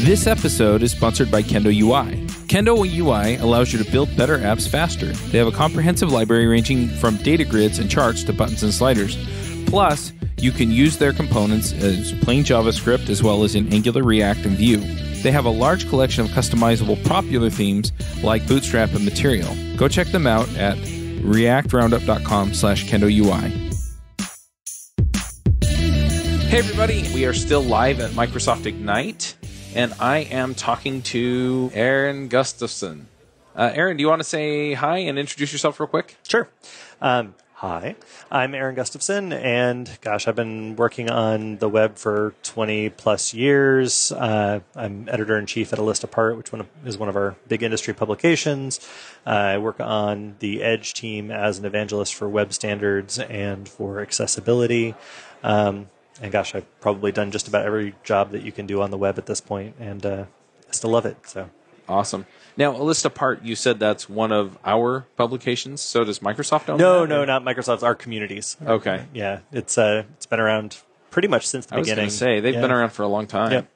This episode is sponsored by Kendo UI. Kendo UI allows you to build better apps faster. They have a comprehensive library ranging from data grids and charts to buttons and sliders. Plus, you can use their components as plain JavaScript as well as in Angular, React, and Vue. They have a large collection of customizable popular themes like Bootstrap and Material. Go check them out at reactroundup.com/KendoUI. Hey everybody, we are still live at Microsoft Ignite, and I am talking to Aaron Gustafson. Aaron, do you want to say hi and introduce yourself real quick? Sure. Hi, I'm Aaron Gustafson, and gosh, I've been working on the web for 20 plus years. I'm editor-in-chief at A List Apart, which is one of our big industry publications. I work on the Edge team as an evangelist for web standards and for accessibility. And gosh, I've probably done just about every job that you can do on the web at this point, and I still love it. So awesome. Now, A List Apart, you said that's one of our publications. So does Microsoft own that? No, not Microsoft. Our communities. Okay. Yeah, it's been around pretty much since the beginning. I was going to say they've been around for a long time. Yep.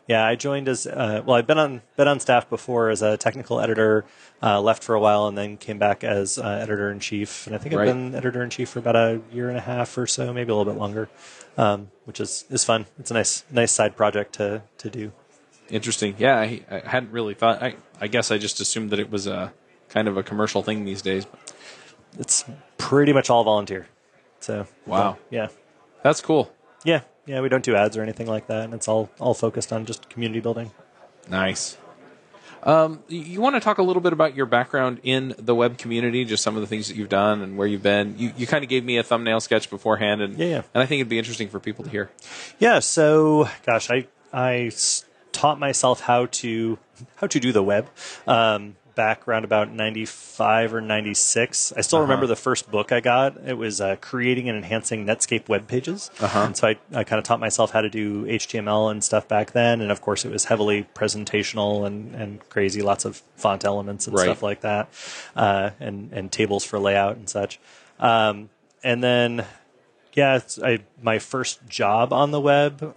Yeah, I joined as I've been on staff before as a technical editor, left for a while, and then came back as editor in chief. And I think I've been editor in chief for about a year and a half or so, maybe a little bit longer, which is fun. It's a nice side project to do. Interesting. Yeah, I hadn't really thought. I guess I just assumed that it was a kind of a commercial thing these days. It's pretty much all volunteer. So wow. Yeah, that's cool. Yeah, we don't do ads or anything like that, and it's all focused on just community building. Nice. You want to talk a little bit about your background in the web community, just some of the things that you've done and where you've been. You kind of gave me a thumbnail sketch beforehand, and and I think it'd be interesting for people to hear. Yeah. So, gosh, I taught myself how to do the web back around about 95 or 96. I still remember the first book I got. It was Creating and Enhancing Netscape Web Pages. And so I kind of taught myself how to do HTML and stuff back then. And of course, it was heavily presentational and crazy, lots of font elements and stuff like that, and tables for layout and such. And then, my first job on the web,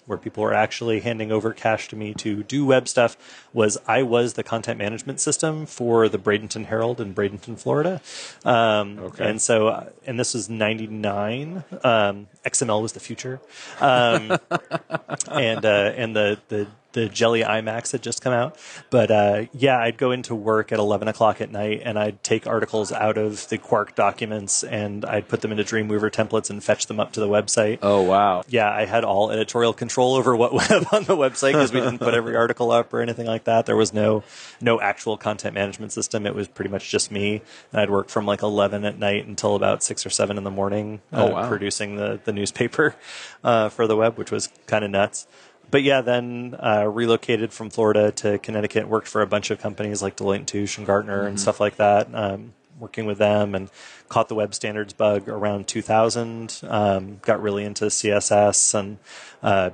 where people were actually handing over cash to me to do web stuff, I was the content management system for the Bradenton Herald in Bradenton, Florida. And so, and this was 99. XML was the future. And the Jelly IMAX had just come out. But I'd go into work at 11 o'clock at night, and I'd take articles out of the Quark documents, and I'd put them into Dreamweaver templates and fetch them up to the website. Oh, wow. Yeah, I had all editorial control over what went on the website because we didn't put every article up or anything like that. There was no actual content management system. It was pretty much just me. And I'd work from like 11 at night until about 6 or 7 in the morning producing the newspaper for the web, which was kind of nuts. But then relocated from Florida to Connecticut, worked for a bunch of companies like Deloitte & Touche and Gartner and stuff like that, working with them, and caught the web standards bug around 2000, got really into CSS, and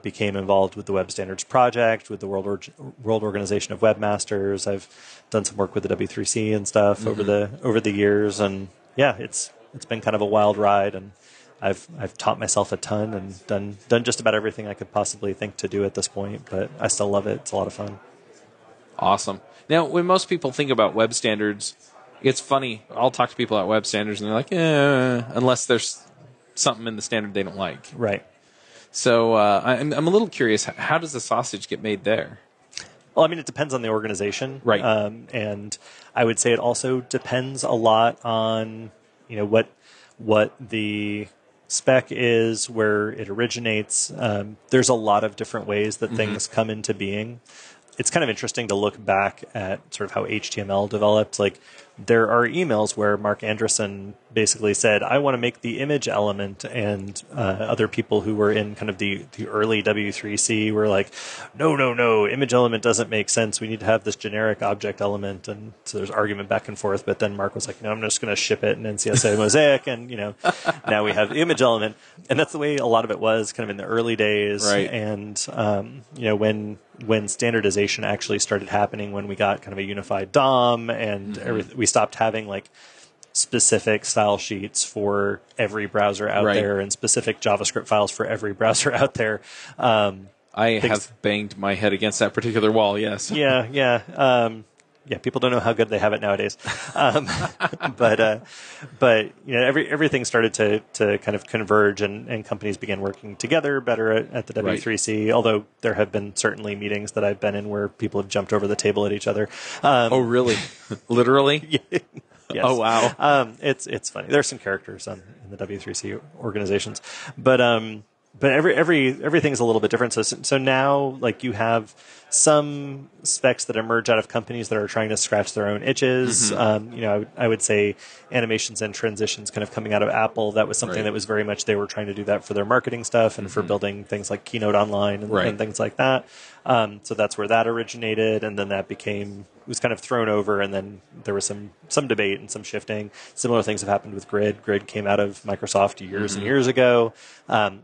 became involved with the Web Standards Project, with the World Organization of Webmasters. I've done some work with the W3C and stuff over the years, and it's been kind of a wild ride, and I've taught myself a ton and done just about everything I could possibly think to do at this point, but I still love it. It's a lot of fun. Awesome. Now, when most people think about web standards, it's funny. I'll talk to people about web standards, and they're like, unless there's something in the standard they don't like. Right. So I'm a little curious. How does the sausage get made there? Well, I mean, it depends on the organization. Right. And I would say it also depends a lot on, what the spec is, where it originates. There's a lot of different ways that things come into being. It's kind of interesting to look back at sort of how HTML developed. Like, there are emails where Mark Andreessen basically said, I want to make the image element, and other people who were in kind of the early W3C were like, no, image element doesn't make sense. We need to have this generic object element. And so there's argument back and forth, but then Mark was like, no, I'm just going to ship it in NCSA Mosaic, and now we have the image element. And that's the way a lot of it was kind of in the early days. Right. And when standardization actually started happening, when we got kind of a unified DOM and everything, we stopped having like specific style sheets for every browser out there and specific JavaScript files for every browser out there. I have banged my head against that particular wall, yes. Yeah. People don't know how good they have it nowadays. But everything started to kind of converge, and companies began working together better at the W3C. Right. Although there have been certainly meetings that I've been in where people have jumped over the table at each other. Oh, really? Literally? Yes. Oh, wow. It's funny. There's some characters in the W3C organizations, but everything's a little bit different. So now, like, you have some specs that emerge out of companies that are trying to scratch their own itches. Mm-hmm. I would say animations and transitions kind of coming out of Apple. That was something that was very much, they were trying to do that for their marketing stuff and mm-hmm. for building things like Keynote Online and things like that. So that's where that originated, and then that was kind of thrown over, and then there was some debate and some shifting. Similar things have happened with Grid. Grid came out of Microsoft years mm-hmm. and years ago.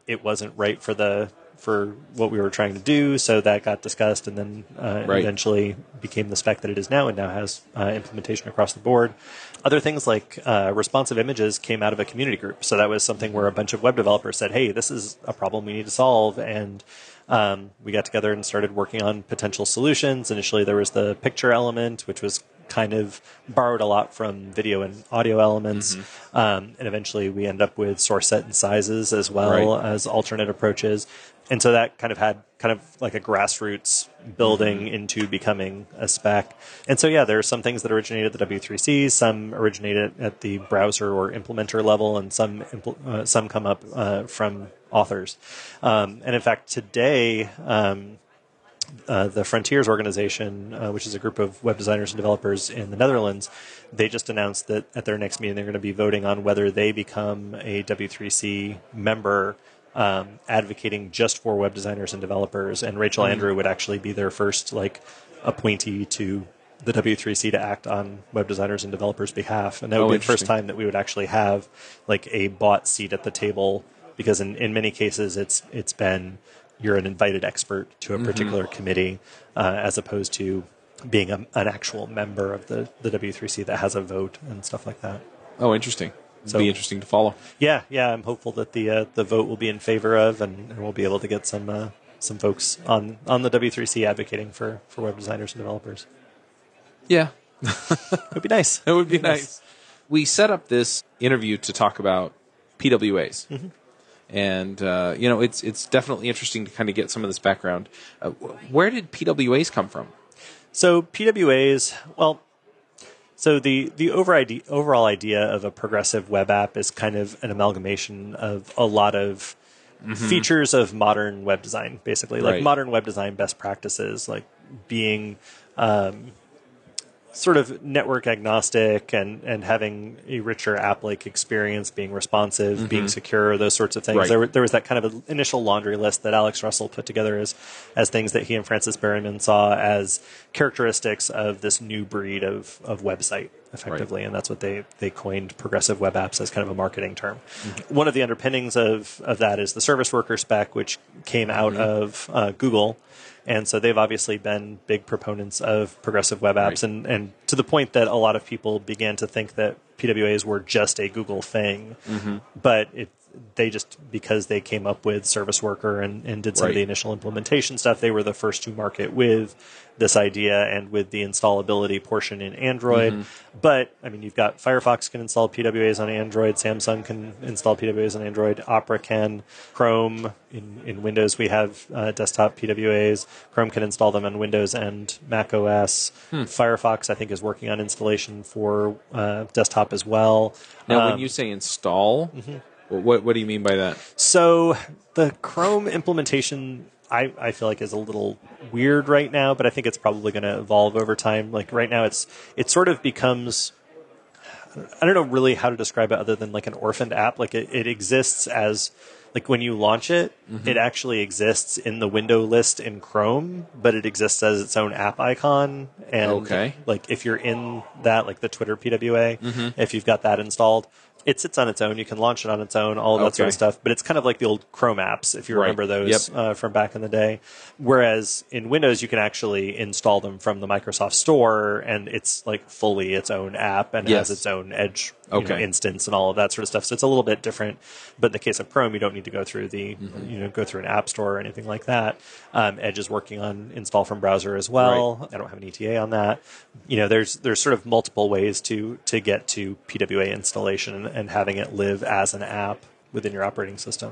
It wasn't right for what we were trying to do, so that got discussed, and then eventually became the spec that it is now, and now has implementation across the board. Other things like responsive images came out of a community group, so that was something where a bunch of web developers said, hey, this is a problem we need to solve, and we got together and started working on potential solutions. Initially, there was the picture element, which was kind of borrowed a lot from video and audio elements. Mm-hmm. And eventually we end up with source set and sizes as well as alternate approaches. And so that kind of had kind of like a grassroots building mm-hmm. into becoming a spec. And so, there are some things that originated at the W3C, some originated at the browser or implementer level, and some come up from authors. And in fact, today, the Frontiers organization, which is a group of web designers and developers in the Netherlands, they just announced that at their next meeting they're going to be voting on whether they become a W3C member, advocating just for web designers and developers. And Rachel Andrew would actually be their first appointee to the W3C to act on web designers and developers' behalf. And that would be the first time that we would actually have a bought seat at the table, because in many cases it's been you're an invited expert to a particular mm-hmm. committee, as opposed to being an actual member of the W3C that has a vote and stuff like that. Oh, interesting. It'll be interesting to follow. Yeah. I'm hopeful that the vote will be in favor of, and we'll be able to get some folks on the W3C advocating for web designers and developers. Yeah. It would be nice. It would be nice. We set up this interview to talk about PWAs. Mm-hmm. And, it's definitely interesting to kind of get some of this background. Where did PWAs come from? So PWAs, the overall idea of a progressive web app is kind of an amalgamation of a lot of mm-hmm. features of modern web design, basically. Like modern web design best practices, like being sort of network agnostic and having a richer app-like experience, being responsive, mm-hmm. being secure, those sorts of things. There was that kind of initial laundry list that Alex Russell put together as things that he and Francis Berryman saw as characteristics of this new breed of website, effectively. And that's what they coined progressive web apps as kind of a marketing term. Mm-hmm. One of the underpinnings of that is the service worker spec, which came out mm-hmm. of Google. And so they've obviously been big proponents of progressive web apps, and to the point that a lot of people began to think that PWAs were just a Google thing. Mm-hmm. But they just, because they came up with Service Worker and did some of the initial implementation stuff, they were the first to market with this idea and with the installability portion in Android. Mm-hmm. But, you've got Firefox can install PWAs on Android, Samsung can install PWAs on Android, Opera can, Chrome, in Windows we have desktop PWAs, Chrome can install them on Windows and Mac OS. Firefox, I think, is working on installation for desktop as well. Now, when you say install... Mm-hmm. What do you mean by that? So the Chrome implementation, I feel like, is a little weird right now, but I think it's probably going to evolve over time. Like right now, it sort of becomes, I don't know really how to describe it other than like an orphaned app. Like it exists as, like when you launch it, mm-hmm. it actually exists in the window list in Chrome, but it exists as its own app icon. And like if you're in that, like the Twitter PWA, mm-hmm. if you've got that installed, It sits on its own. You can launch it on its own, all of that sort of stuff. But it's kind of like the old Chrome apps, if you remember those from back in the day. Whereas in Windows, you can actually install them from the Microsoft Store, and it's like fully its own app and has its own Edge instance and all of that sort of stuff. So it's a little bit different. But in the case of Chrome, you don't need to go through go through an app store or anything like that. Edge is working on install from browser as well. Right. I don't have an ETA on that. There's sort of multiple ways to get to PWA installation and having it live as an app within your operating system.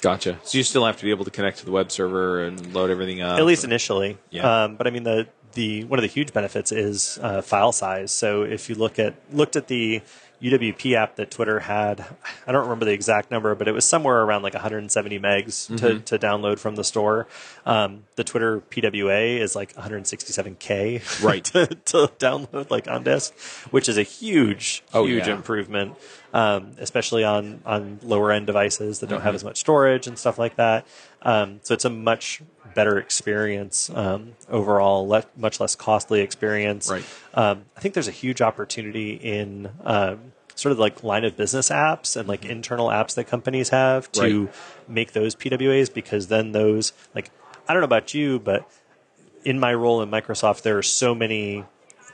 Gotcha. So you still have to be able to connect to the web server and load everything up. At least initially. Yeah. But I mean, the one of the huge benefits is file size. So if you looked at the UWP app that Twitter had, I don't remember the exact number, but it was somewhere around like 170 megs to download from the store. The Twitter PWA is like 167K to download like on disk, which is a huge improvement, especially on lower end devices that don't have as much storage and stuff like that. So it's a much better experience overall, much less costly experience. Right. I think there's a huge opportunity in sort of like line of business apps and like internal apps that companies have to make those PWAs, because then those, like, I don't know about you, but in my role in Microsoft, there are so many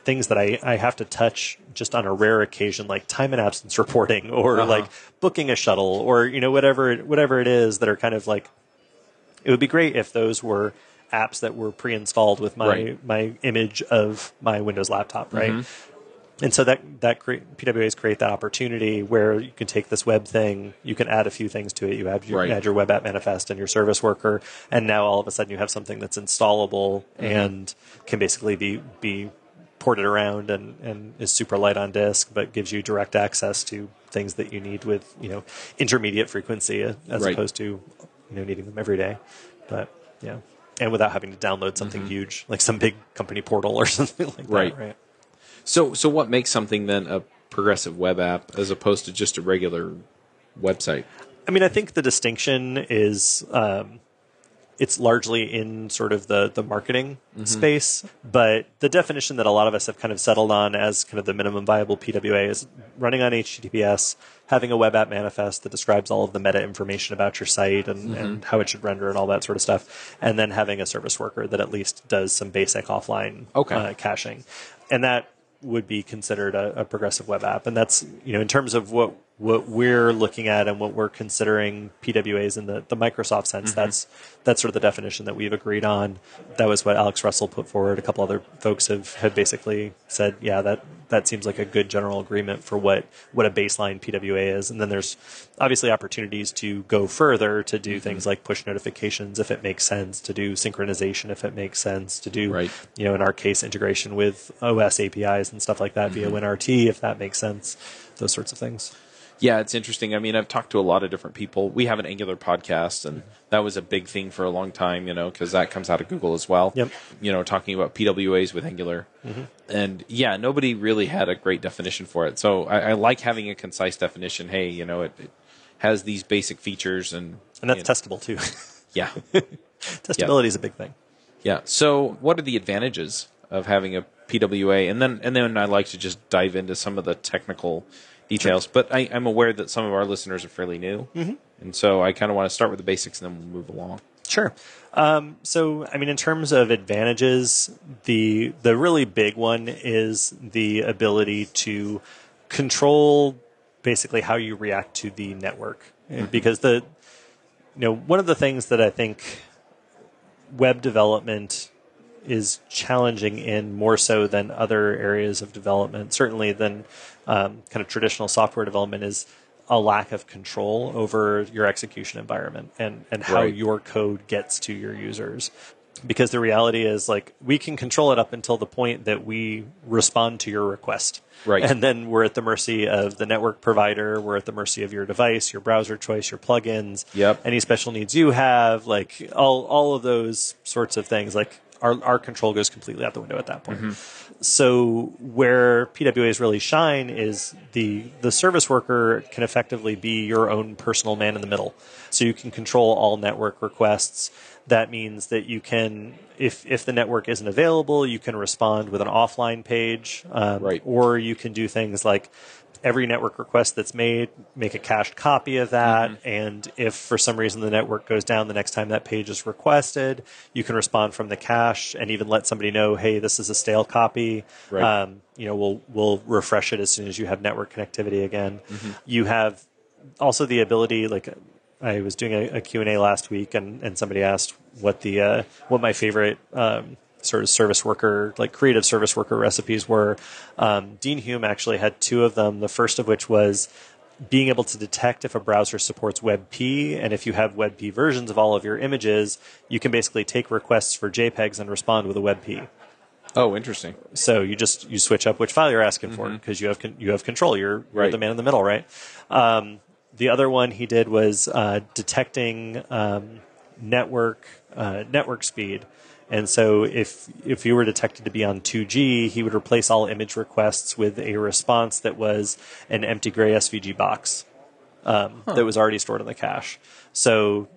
things that I have to touch just on a rare occasion, like time and absence reporting or like booking a shuttle or, whatever it is that are kind of like, it would be great if those were apps that were pre-installed with my image of my Windows laptop, right? And so PWAs create that opportunity where you can take this web thing, you can add a few things to it. You add your web app manifest and your service worker, and now all of a sudden you have something that's installable and can basically be ported around and is super light on disk, but gives you direct access to things that you need with intermediate frequency as opposed to needing them every day. But yeah, and without having to download something huge like some big company portal or something like that. Right. So what makes something then a progressive web app as opposed to just a regular website? I mean, I think the distinction is it's largely in sort of the marketing space, but the definition that a lot of us have kind of settled on as kind of the minimum viable PWA is running on HTTPS, having a web app manifest that describes all of the meta information about your site and how it should render and all that sort of stuff, and then having a service worker that at least does some basic offline caching. And that would be considered a progressive web app. And that's, in terms of what we're looking at and what we're considering PWAs in the Microsoft sense, that's sort of the definition that we've agreed on. That was what Alex Russell put forward. A couple other folks have basically said, yeah, that seems like a good general agreement for what a baseline PWA is. And then there's obviously opportunities to go further, to do things like push notifications if it makes sense, to do synchronization if it makes sense, to do, in our case, integration with OS APIs and stuff like that via WinRT if that makes sense, those sorts of things. Yeah, it's interesting. I mean, I've talked to a lot of different people. We have an Angular podcast, and that was a big thing for a long time, because that comes out of Google as well. Yep. Talking about PWAs with Angular. And yeah, nobody really had a great definition for it. So I like having a concise definition. Hey, it has these basic features. And that's testable too. Yeah. Testability is a big thing. Yeah. So what are the advantages of having a PWA? And then I like to just dive into some of the technical details, but I'm aware that some of our listeners are fairly new, and so I kind of want to start with the basics and then we'll move along. Sure. So, I mean, in terms of advantages, the really big one is the ability to control basically how you react to the network, because one of the things that I think web development is challenging in more so than other areas of development, certainly than kind of traditional software development, is a lack of control over your execution environment and how your code gets to your users. Because the reality is, like, we can control it up until the point that we respond to your request. Right. And then we're at the mercy of the network provider. We're at the mercy of your device, your browser choice, your plugins, any special needs you have, like all of those sorts of things. Like, our control goes completely out the window at that point. So where PWAs really shine is the service worker can effectively be your own personal man in the middle. So you can control all network requests. That means that you can, if the network isn't available, you can respond with an offline page, or you can do things like every network request that's made, make a cached copy of that. And if for some reason the network goes down the next time that page is requested, you can respond from the cache and even let somebody know, hey, this is a stale copy. Right. We'll refresh it as soon as you have network connectivity again. You have also the ability, like I was doing a Q&A last week and somebody asked what my favorite sort of service worker, like creative service worker recipes were. Dean Hume actually had 2 of them. The first of which was being able to detect if a browser supports WebP, and if you have WebP versions of all of your images, you can basically take requests for JPEGs and respond with a WebP. Oh, interesting. So you switch up which file you're asking for because you have control. You're the man in the middle, right? The other one he did was detecting network speed. And so if you were detected to be on 2G, he would replace all image requests with a response that was an empty gray SVG box that was already stored in the cache. So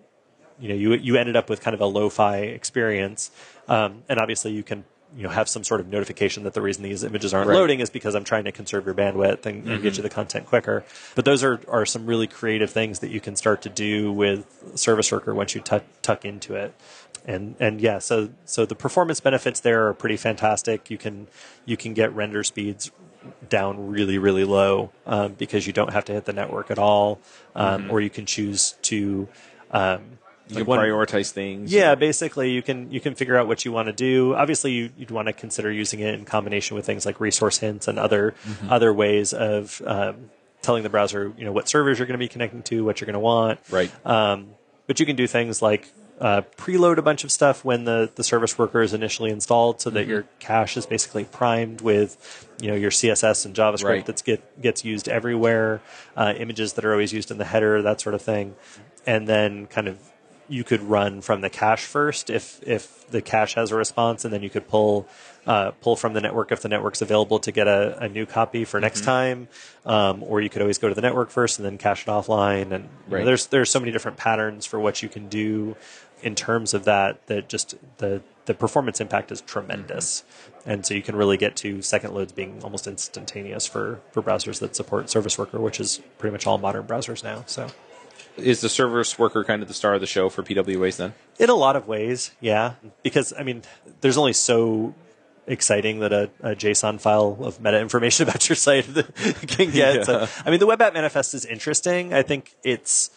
you ended up with kind of a lo-fi experience. And obviously you can have some sort of notification that the reason these images aren't loading is because I'm trying to conserve your bandwidth and get you the content quicker. But those are some really creative things that you can start to do with Service Worker once you tuck into it. And yeah, so the performance benefits there are pretty fantastic. You can get render speeds down really, really low because you don't have to hit the network at all, or you can choose to you can prioritize things. Yeah, basically you can figure out what you want to do. Obviously, you'd want to consider using it in combination with things like resource hints and other ways of telling the browser what servers you're going to be connecting to, what you're going to want. Right. But you can do things like preload a bunch of stuff when the service worker is initially installed, so that your cache is basically primed with your CSS and JavaScript that gets used everywhere, images that are always used in the header, that sort of thing, and then kind of you could run from the cache first if the cache has a response, and then you could pull from the network if the network's available to get a new copy for next time, or you could always go to the network first and then cache it offline. And there's so many different patterns for what you can do in terms of that just the performance impact is tremendous. And so you can really get to second loads being almost instantaneous for browsers that support Service Worker, which is pretty much all modern browsers now. So. Is the Service Worker kind of the star of the show for PWAs then? In a lot of ways, yeah. Because, there's only so exciting that a JSON file of meta information about your site can get. Yeah. So, the Web App Manifest is interesting. I think it's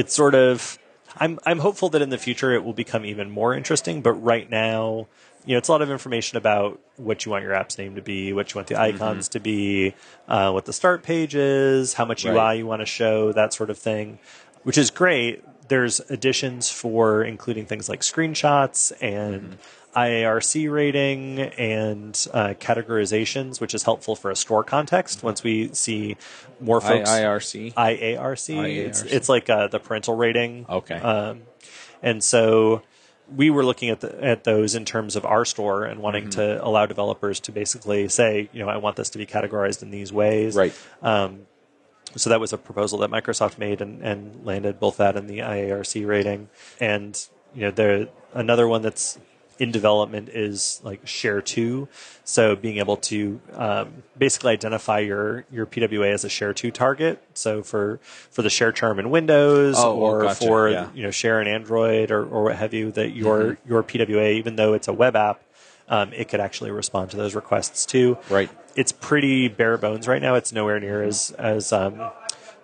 sort of... I'm hopeful that in the future it will become even more interesting, but right now, it's a lot of information about what you want your app's name to be, what you want the icons to be, what the start page is, how much UI you want to show, that sort of thing. Which is great. There's additions for including things like screenshots and IARC rating and categorizations, which is helpful for a store context. Once we see more folks... IARC. It's like the parental rating. Okay. And so we were looking at those in terms of our store and wanting to allow developers to basically say, I want this to be categorized in these ways. Right. So that was a proposal that Microsoft made and landed both that and the IARC rating. And, another one that's in development is like Share 2. So being able to basically identify your PWA as a Share 2 target. So for the share charm in Windows share in Android or what have you, that your PWA, even though it's a web app, it could actually respond to those requests too. Right. It's pretty bare bones right now. It's nowhere near as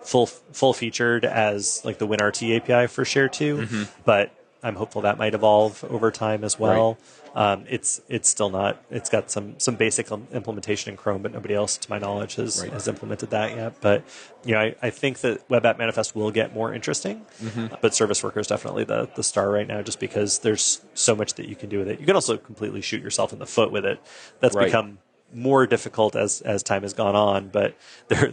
full featured as like the WinRT API for Share 2, but I'm hopeful that might evolve over time as well. Right. It's still not. It's got some basic implementation in Chrome, but nobody else, to my knowledge, has implemented that yet. But I think that Web App Manifest will get more interesting. But Service Worker is definitely the star right now, just because there's so much that you can do with it. You can also completely shoot yourself in the foot with it. That's become more difficult as time has gone on, but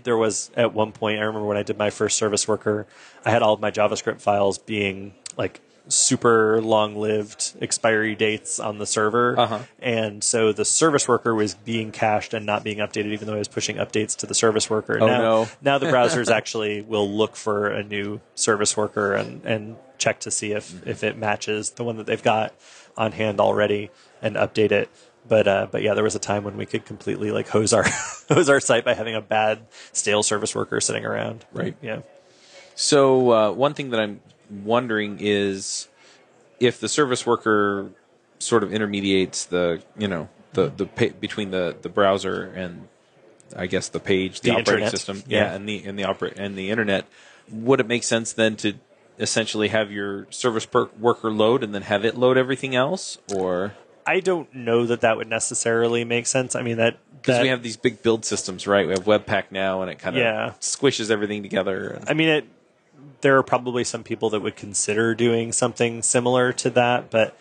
there was at one point, I remember when I did my first Service Worker, I had all of my JavaScript files being like super long-lived expiry dates on the server, and so the Service Worker was being cached and not being updated, even though I was pushing updates to the Service Worker. Now the browsers actually will look for a new Service Worker and check to see if it matches the one that they've got on hand already and update it. But yeah, there was a time when we could completely like hose our hose our site by having a bad stale service worker sitting around. Right. Yeah. So one thing that I'm wondering is if the service worker sort of intermediates the between the browser and I guess the page, the operating internet. system, Yeah. and the internet, would it make sense then to essentially have your service worker load and then have it load everything else, or? I don't know that would necessarily make sense. I mean, because we have these big build systems, right? We have Webpack now, and it kind of squishes everything together. I mean, there are probably some people that would consider doing something similar to that, but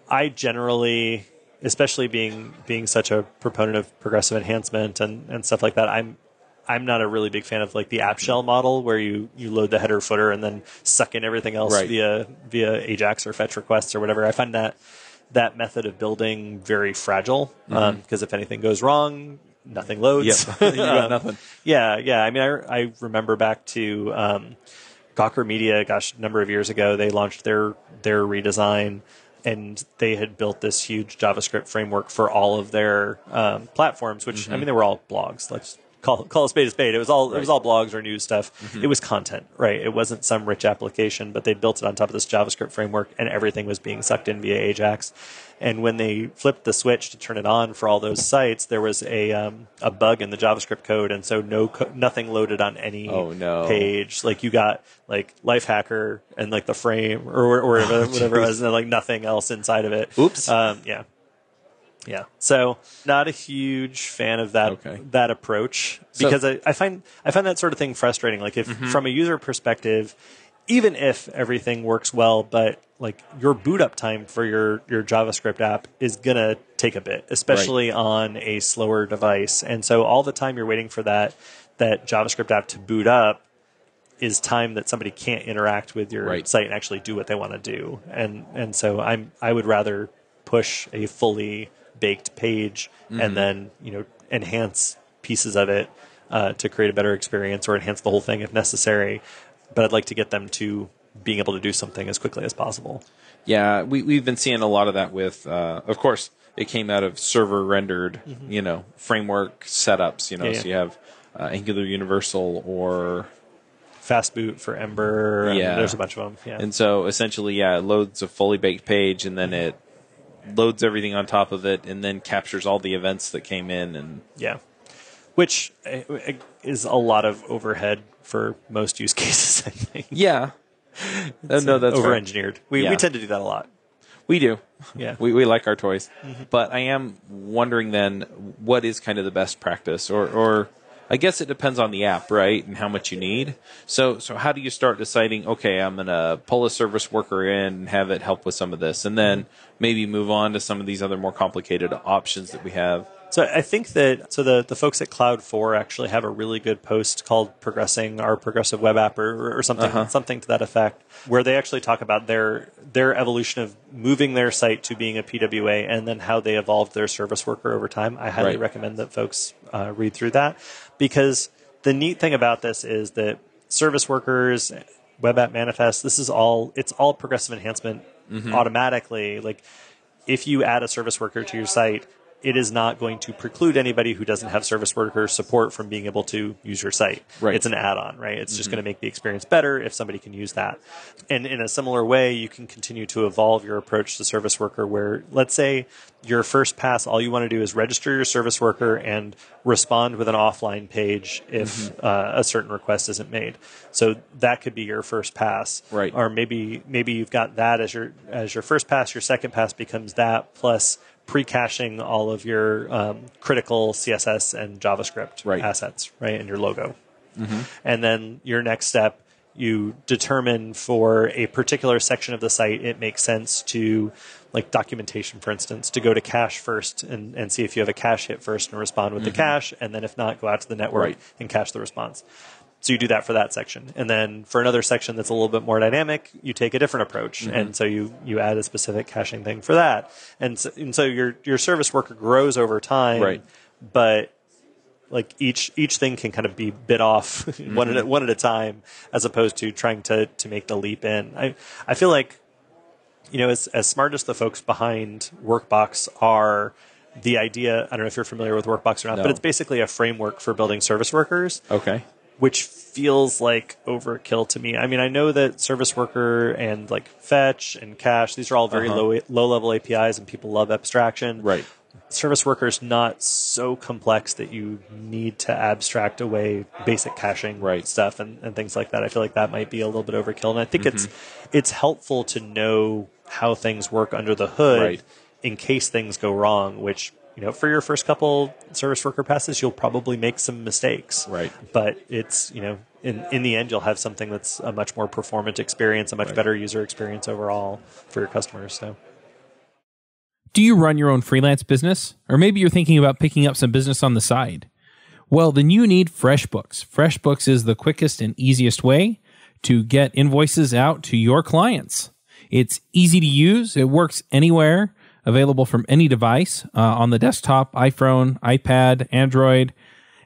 I generally, especially being such a proponent of progressive enhancement and stuff like that, I'm not a really big fan of like the app shell model where you load the header footer and then suck in everything else via AJAX or fetch requests or whatever. I find that method of building very fragile because if anything goes wrong, nothing loads. You got nothing. Yeah. I mean, I remember back to Gawker Media, a number of years ago, they launched their redesign, and they had built this huge JavaScript framework for all of their platforms, which, I mean, they were all blogs. Let's call a spade a spade. It was all blogs or news stuff. It was content, right? It wasn't some rich application, but they built it on top of this JavaScript framework, and everything was being sucked in via AJAX. And when they flipped the switch to turn it on for all those sites, there was a bug in the JavaScript code, and so nothing loaded on any page. Like you got like Lifehacker and like the frame or whatever it was, and like nothing else inside of it. Oops. Yeah. So not a huge fan of that approach because I find that sort of thing frustrating. Like if from a user perspective, even if everything works well, but like your boot up time for your JavaScript app is gonna take a bit, especially on a slower device. And so all the time you're waiting for that JavaScript app to boot up is time that somebody can't interact with your site and actually do what they want to do. And so I would rather push a fully baked page and then enhance pieces of it to create a better experience or enhance the whole thing if necessary. But I'd like to get them to being able to do something as quickly as possible. Yeah, we've been seeing a lot of that with, of course, it came out of server rendered, framework setups. So you have Angular Universal or Fastboot for Ember. There's a bunch of them. Yeah. And so essentially, it loads a fully baked page and then it loads everything on top of it and then captures all the events that came in. And which is a lot of overhead for most use cases, I think. Yeah. That's over-engineered. We tend to do that a lot. We do. Yeah. We like our toys. But I am wondering then, what is kind of the best practice? Or I guess it depends on the app, right? And how much you need. So how do you start deciding, okay, I'm going to pull a service worker in and have it help with some of this, and then maybe move on to some of these other more complicated options that we have? So I think that the folks at Cloud4 actually have a really good post called "Progressing Our Progressive Web App" or something to that effect, where they actually talk about their evolution of moving their site to being a PWA and then how they evolved their service worker over time. I highly recommend that folks read through that, because the neat thing about this is that service workers, web app manifests, it's all progressive enhancement automatically. Like if you add a service worker to your site, it is not going to preclude anybody who doesn't have service worker support from being able to use your site. It's an add-on, right? It's just going to make the experience better if somebody can use that. And in a similar way, you can continue to evolve your approach to service worker where, let's say, your first pass, all you want to do is register your service worker and respond with an offline page if a certain request isn't made. So that could be your first pass. Right. Or maybe you've got that as your first pass. Your second pass becomes that plus pre-caching all of your critical CSS and JavaScript assets, right, and your logo. And then your next step, you determine for a particular section of the site, it makes sense to, like documentation, for instance, to go to cache first and see if you have a cache hit first and respond with the cache, and then if not, go out to the network and cache the response. So you do that for that section. And then for another section that's a little bit more dynamic, you take a different approach. And so you add a specific caching thing for that. And so your service worker grows over time, but like each thing can kind of be bit off one at a time, as opposed to trying to make the leap in. I feel like, as smart as the folks behind Workbox are, the idea, I don't know if you're familiar with Workbox or not, but it's basically a framework for building service workers. Okay. Which feels like overkill to me. I mean, I know that service worker and like fetch and cache, these are all very low level APIs and people love abstraction. Right. Service worker is not so complex that you need to abstract away basic caching stuff and things like that. I feel like that might be a little bit overkill. And I think it's helpful to know how things work under the hood in case things go wrong, which, you know, for your first couple service worker passes, you'll probably make some mistakes. Right. But it's, you know, in the end, you'll have something that's a much more performant experience, a much better user experience overall for your customers. So, do you run your own freelance business? Or maybe you're thinking about picking up some business on the side? Well, then you need FreshBooks. FreshBooks is the quickest and easiest way to get invoices out to your clients. It's easy to use. It works anywhere. Available from any device on the desktop, iPhone, iPad, Android,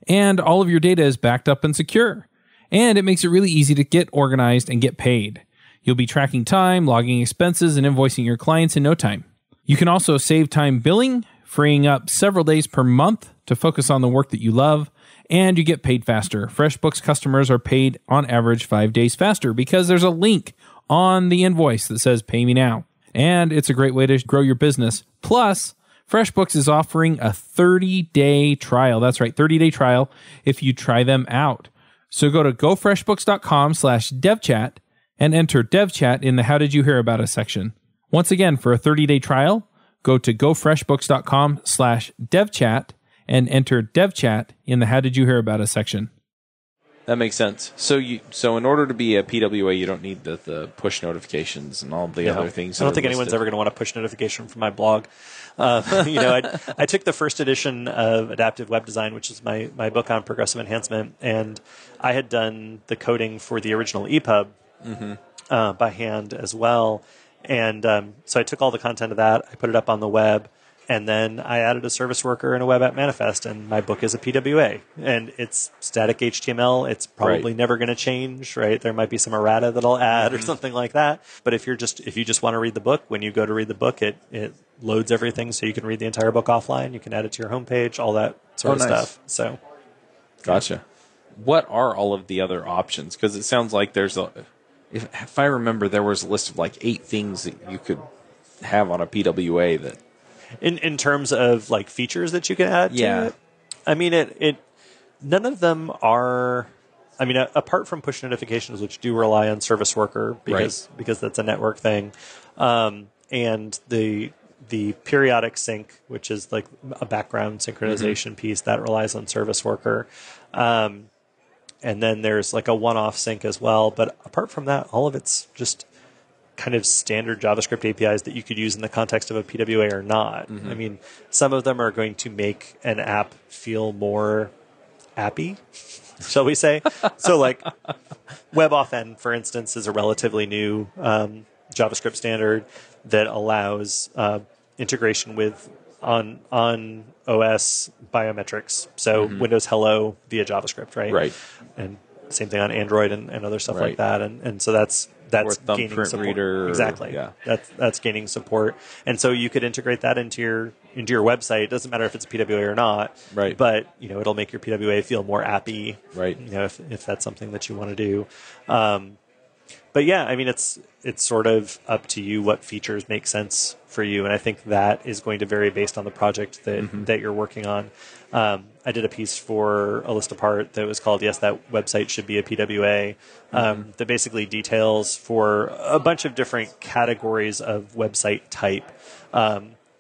and all of your data is backed up and secure. And it makes it really easy to get organized and get paid. You'll be tracking time, logging expenses, and invoicing your clients in no time. You can also save time billing, freeing up several days per month to focus on the work that you love, and you get paid faster. FreshBooks customers are paid on average 5 days faster because there's a link on the invoice that says "Pay me now." And it's a great way to grow your business. Plus, FreshBooks is offering a 30-day trial. That's right, 30-day trial if you try them out. So go to gofreshbooks.com/devchat and enter devchat in the How Did You Hear About Us section. Once again, for a 30-day trial, go to gofreshbooks.com/devchat and enter devchat in the How Did You Hear About Us section. That makes sense. So in order to be a PWA, you don't need the push notifications and all the other things. I don't think anyone's ever going to want a push notification from my blog. I took the first edition of Adaptive Web Design, which is my book on progressive enhancement, and I had done the coding for the original EPUB by hand as well. And so I took all the content of that, I put it up on the web, and then I added a service worker and a web app manifest, and my book is a PWA. And it's static HTML. It's probably never going to change, right? There might be some errata that I'll add or something like that. But if you just want to read the book, when you go to read the book, it loads everything so you can read the entire book offline. You can add it to your homepage, all that sort of stuff. So, gotcha. What are all of the other options? Because it sounds like there's if I remember, there was a list of like 8 things that you could have on a PWA that. In terms of like features that you can add to it, I mean it none of them are. I mean, apart from push notifications, which do rely on service worker because that's a network thing, and the periodic sync, which is like a background synchronization piece that relies on service worker, and then there's like a one-off sync as well. But apart from that, all of it's just kind of standard JavaScript APIs that you could use in the context of a PWA or not. I mean, some of them are going to make an app feel more appy, shall we say. So like WebAuthn, for instance, is a relatively new JavaScript standard that allows integration with on OS biometrics. So Windows Hello via JavaScript, right? Right. And same thing on Android and other stuff like that. And so that's gaining support. Reader, exactly. Yeah. That's gaining support. And so you could integrate that into your website. It doesn't matter if it's a PWA or not. Right. But it'll make your PWA feel more appy. Right. If that's something that you want to do. But yeah, I mean it's sort of up to you what features make sense for you, and I think that is going to vary based on the project that you're working on. I did a piece for A List Apart that was called "Yes, That Website Should Be a PWA," that basically details for a bunch of different categories of website type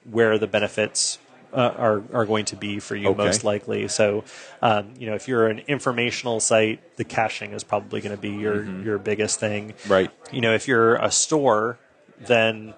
where the benefits are going to be for you most likely. So, if you're an informational site, the caching is probably going to be your biggest thing. Right. If you're a store, then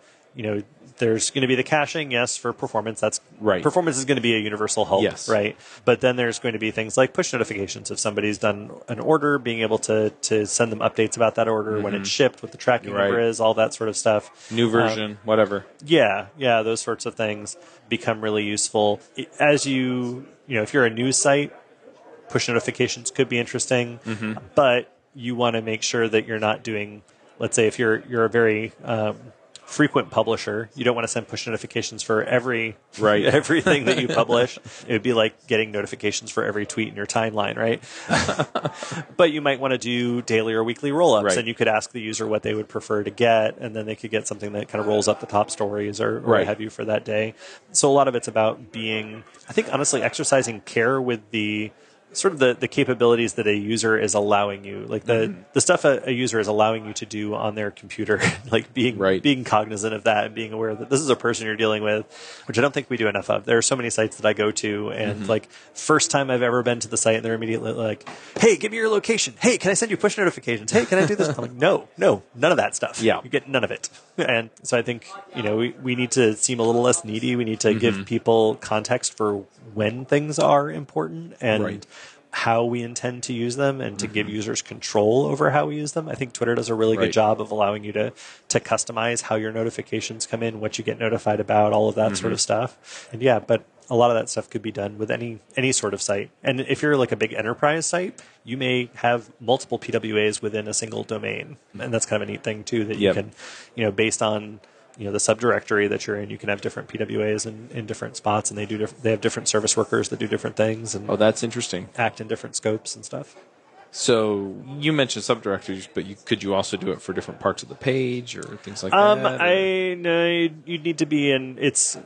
there's going to be the caching, yes, for performance. That's right. Performance is going to be a universal help, yes. Right? But then there's going to be things like push notifications. If somebody's done an order, being able to send them updates about that order when it's shipped, what the tracking number is, all that sort of stuff. New version, whatever. Yeah, those sorts of things become really useful. As if you're a news site, push notifications could be interesting, but you want to make sure that you're not doing, let's say if you're a very frequent publisher. You don't want to send push notifications for everything that you publish. It would be like getting notifications for every tweet in your timeline, right? But you might want to do daily or weekly roll-ups, and you could ask the user what they would prefer to get, and then they could get something that kind of rolls up the top stories or what have you for that day. So a lot of it's about being, I think, honestly, exercising care with the sort of the capabilities that a user is allowing you, like the stuff a user is allowing you to do on their computer, like being cognizant of that and being aware that this is a person you're dealing with, which I don't think we do enough of. There are so many sites that I go to, and like first time I've ever been to the site, and they're immediately like, "Hey, give me your location. Hey, can I send you push notifications? Hey, can I do this?" I'm like, "No, none of that stuff. Yeah, you get none of it." And so I think we need to seem a little less needy. We need to give people context for when things are important and how we intend to use them, and to give users control over how we use them. I think Twitter does a really good job of allowing you to customize how your notifications come in, what you get notified about, all of that sort of stuff. And but a lot of that stuff could be done with any sort of site. And if you're like a big enterprise site, you may have multiple PWAs within a single domain. And that's kind of a neat thing too, that you can, based on the subdirectory that you're in, you can have different PWAs in different spots, and they have different service workers that do different things, and that's interesting. Act in different scopes and stuff. So you mentioned subdirectories, but could you also do it for different parts of the page or things like that? No, you'd need to be in it's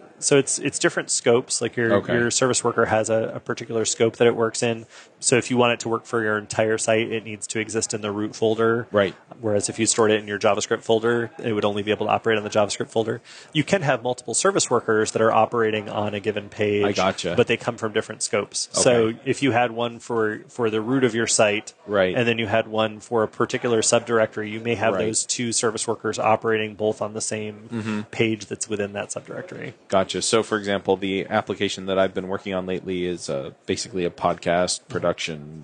different scopes. Like your service worker has a particular scope that it works in. So if you want it to work for your entire site, it needs to exist in the root folder. Right. Whereas if you stored it in your JavaScript folder, it would only be able to operate on the JavaScript folder. You can have multiple service workers that are operating on a given page. I gotcha. But they come from different scopes. Okay. So if you had one for the root of your site, and then you had one for a particular subdirectory, you may have those two service workers operating both on the same page that's within that subdirectory. Gotcha. So, for example, the application that I've been working on lately is basically a podcast production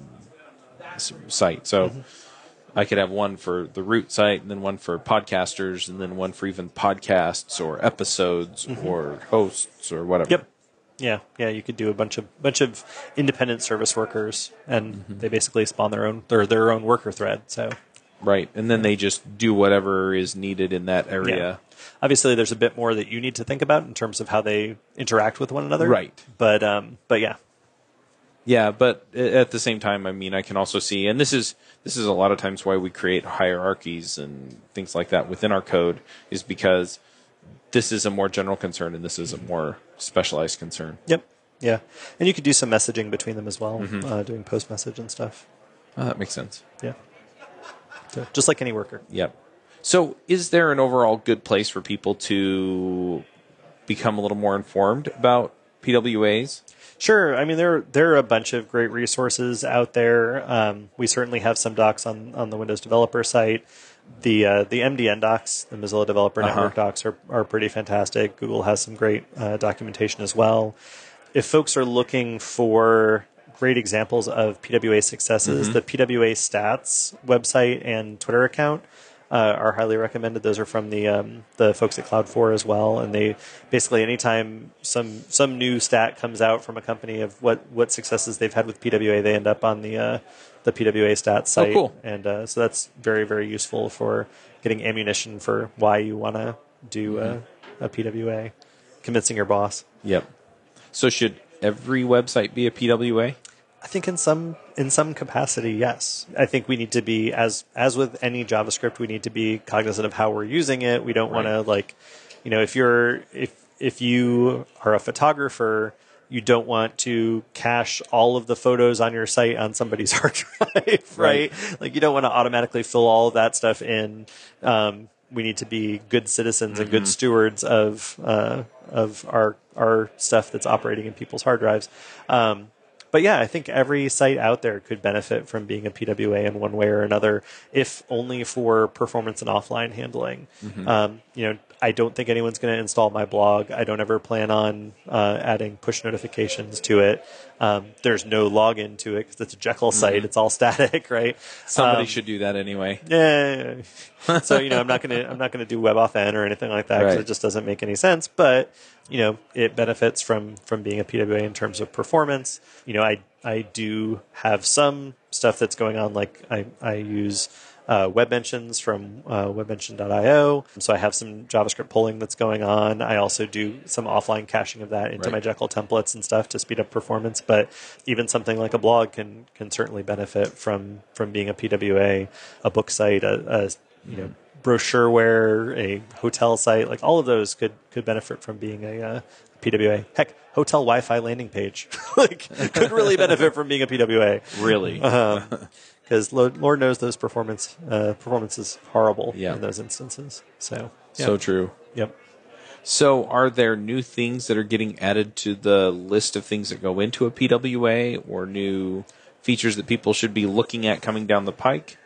site. So I could have one for the root site, and then one for podcasters, and then one for even podcasts or episodes or hosts or whatever. Yep. Yeah. You could do a bunch of independent service workers, and they basically spawn their own worker thread. So and then they just do whatever is needed in that area. Yeah. Obviously, there's a bit more that you need to think about in terms of how they interact with one another. Right. But yeah. Yeah, but at the same time, I mean, I can also see, and this is a lot of times why we create hierarchies and things like that within our code, is because this is a more general concern and this is a more specialized concern. Yep. Yeah. And you could do some messaging between them as well, doing post message and stuff. Oh, that makes sense. Yeah. So, just like any worker. Yep. So is there an overall good place for people to become a little more informed about PWAs? Sure. I mean, there are a bunch of great resources out there. We certainly have some docs on the Windows developer site. The MDN docs, the Mozilla Developer Network docs, are pretty fantastic. Google has some great documentation as well. If folks are looking for great examples of PWA successes, the PWA Stats website and Twitter account are highly recommended. Those are from the folks at Cloud4 as well, and they basically, anytime some new stat comes out from a company of what successes they've had with PWA, they end up on the PWA Stats site. Oh, cool. And so that's very, very useful for getting ammunition for why you want to do a PWA, convincing your boss. Yep. So should every website be a PWA? I think in some capacity, yes. I think we need to be, as with any JavaScript, we need to be cognizant of how we're using it. We don't want to if you are a photographer, you don't want to cache all of the photos on your site on somebody's hard drive, right? Like you don't want to automatically fill all of that stuff in. We need to be good citizens and good stewards of our stuff that's operating in people's hard drives. But yeah, I think every site out there could benefit from being a PWA in one way or another, if only for performance and offline handling. I don't think anyone's going to install my blog. I don't ever plan on adding push notifications to it. There's no login to it because it's a Jekyll site. It's all static, right? Somebody should do that anyway. Yeah. So I'm not gonna do WebAuthn or anything like that because it just doesn't make any sense. But it benefits from being a PWA in terms of performance. I do have some stuff that's going on, like I use web mentions from webmention.io. So I have some JavaScript polling that's going on. I also do some offline caching of that into my Jekyll templates and stuff to speed up performance. But even something like a blog can certainly benefit from being a PWA, a book site, a brochureware, a hotel site. Like all of those could benefit from being a PWA. Heck, hotel Wi-Fi landing page could really benefit from being a PWA. Really? Because Lord knows those performance is horrible in those instances. So true. Yep. So are there new things that are getting added to the list of things that go into a PWA, or new features that people should be looking at coming down the pike?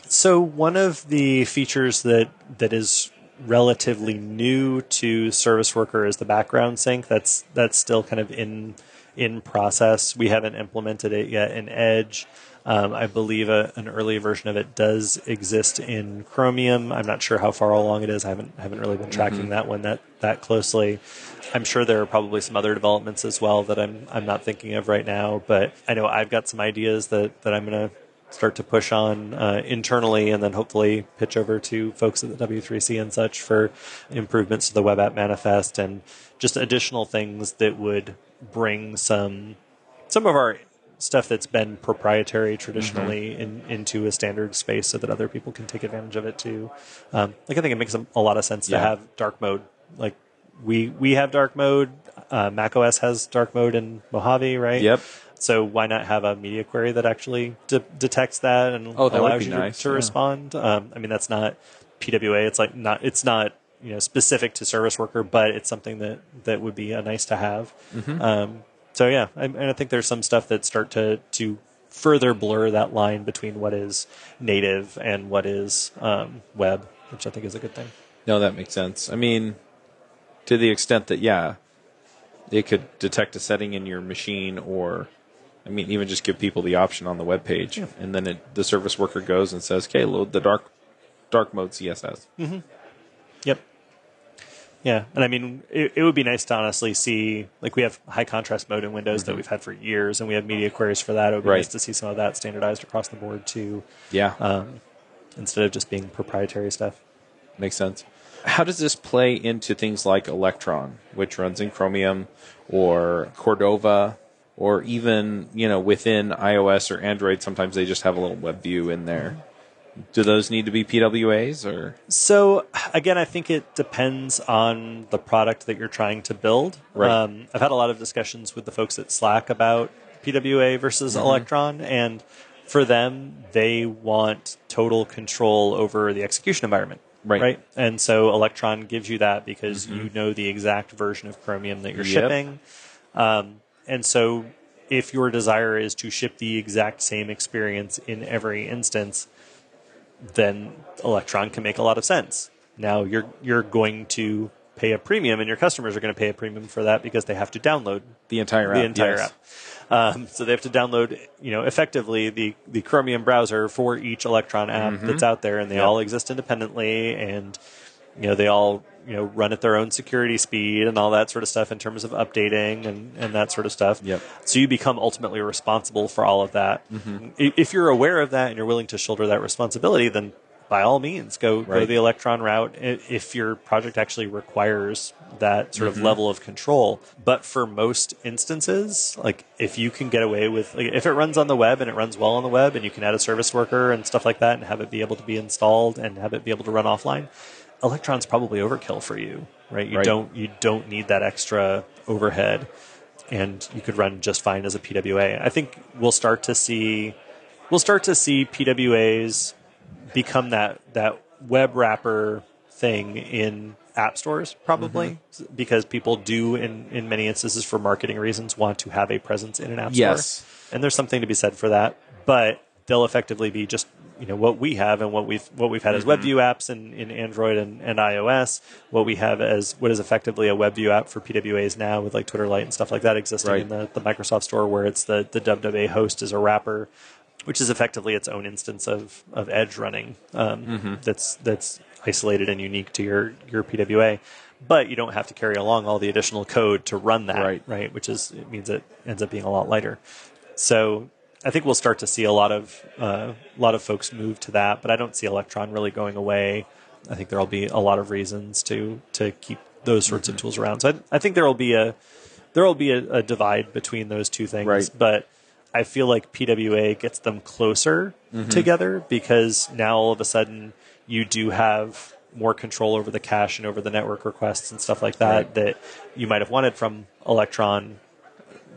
So one of the features that is relatively new to Service Worker is the background sync. That's still kind of in process. We haven't implemented it yet in Edge. I believe an early version of it does exist in Chromium. I'm not sure how far along it is. I haven't really been tracking that one that closely. I'm sure there are probably some other developments as well that I'm not thinking of right now. But I know I've got some ideas that I'm going to start to push on internally, and then hopefully pitch over to folks at the W3C and such for improvements to the web app manifest and just additional things that would bring some of our stuff that's been proprietary traditionally into a standard space so that other people can take advantage of it too. I think it makes a lot of sense to have dark mode. Like we have dark mode. macOS has dark mode in Mojave, right? Yep. So why not have a media query that actually detects that and allows you to respond? That's not PWA. It's not specific to Service Worker, but it's something that would be nice to have. I think there's some stuff that start to further blur that line between what is native and what is web, which I think is a good thing. No, that makes sense. I mean, to the extent that it could detect a setting in your machine, or even just give people the option on the web page, and then the Service Worker goes and says, "Okay, load the dark mode CSS." Mm-hmm. Yep. Yeah, and it would be nice to honestly see, like we have high contrast mode in Windows that we've had for years, and we have media queries for that. It would be nice to see some of that standardized across the board too. Yeah. Instead of just being proprietary stuff. Makes sense. How does this play into things like Electron, which runs in Chromium, or Cordova, or even, within iOS or Android, sometimes they just have a little web view in there. Do those need to be PWAs, or? So again, I think it depends on the product that you're trying to build. Right. I've had a lot of discussions with the folks at Slack about PWA versus Electron, and for them, they want total control over the execution environment. Right. And so Electron gives you that because you know the exact version of Chromium that you're shipping. And so if your desire is to ship the exact same experience in every instance, then Electron can make a lot of sense. Now you're going to pay a premium, and your customers are going to pay a premium for that because they have to download the entire app. So they have to download, effectively the Chromium browser for each Electron app that's out there, and they all exist independently, and they all run at their own security speed and all that sort of stuff in terms of updating and that sort of stuff. Yep. So you become ultimately responsible for all of that. If you're aware of that and you're willing to shoulder that responsibility, then by all means, go the Electron route if your project actually requires that sort of level of control. But for most instances, like if you can get away with, if it runs on the web and it runs well on the web, and you can add a Service Worker and stuff like that and have it be able to be installed and have it be able to run offline, Electron's probably overkill for you, right? You don't need that extra overhead, and you could run just fine as a PWA. I think we'll start to see PWAs become that web wrapper thing in app stores, probably, because people do, in many instances for marketing reasons, want to have a presence in an app store. And there's something to be said for that, but they'll effectively be just what we have and what we've had as WebView apps in Android and iOS, what we have as what is effectively a WebView app for PWAs now with like Twitter Lite and stuff like that existing in the Microsoft Store, where it's the WWA host is a wrapper, which is effectively its own instance of Edge running that's isolated and unique to your PWA. But you don't have to carry along all the additional code to run that, right? Which means it ends up being a lot lighter. So I think we'll start to see a lot of folks move to that, but I don't see Electron really going away. I think there'll be a lot of reasons to keep those sorts of tools around. So I think there will be a divide between those two things, Right. but I feel like PWA gets them closer together because now all of a sudden you do have more control over the cache and over the network requests and stuff like that that you might have wanted from Electron,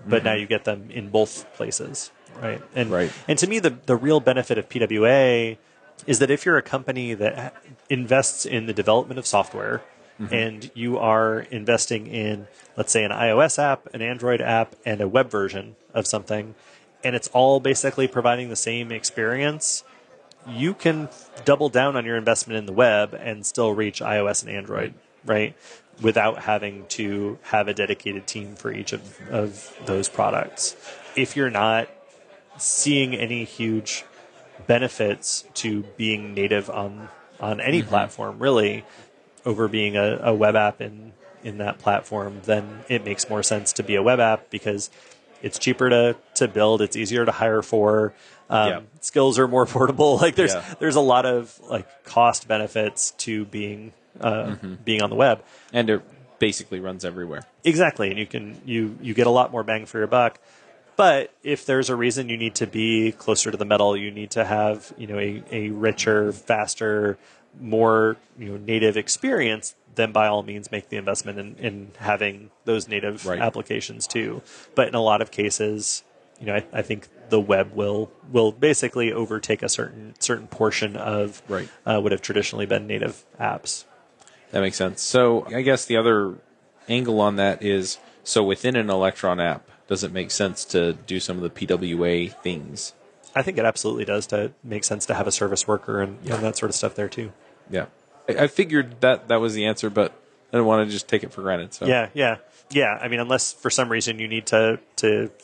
but now you get them in both places, right? And to me, the real benefit of PWA is that if you're a company that invests in the development of software and you are investing in, let's say, an iOS app, an Android app, and a web version of something, and it's all basically providing the same experience, you can double down on your investment in the web and still reach iOS and Android, right? Without having to have a dedicated team for each of those products. If you're not seeing any huge benefits to being native on any platform, really, over being a web app in that platform, then it makes more sense to be a web app because it's cheaper to build, it's easier to hire for, skills are more affordable. Like there's a lot of like cost benefits to being on the web, and it basically runs everywhere. Exactly, and you get a lot more bang for your buck. But if there's a reason you need to be closer to the metal, you need to have a richer, faster, more native experience, then by all means make the investment in having those native applications too. But in a lot of cases, I think the web will basically overtake a certain portion of would have traditionally been native apps. That makes sense. So I guess the other angle on that is, so within an Electron app, does it make sense to do some of the PWA things? I think it absolutely does to make sense to have a service worker and that sort of stuff there too. Yeah. I figured that was the answer, but I didn't want to just take it for granted. So Yeah. I mean, unless for some reason you need to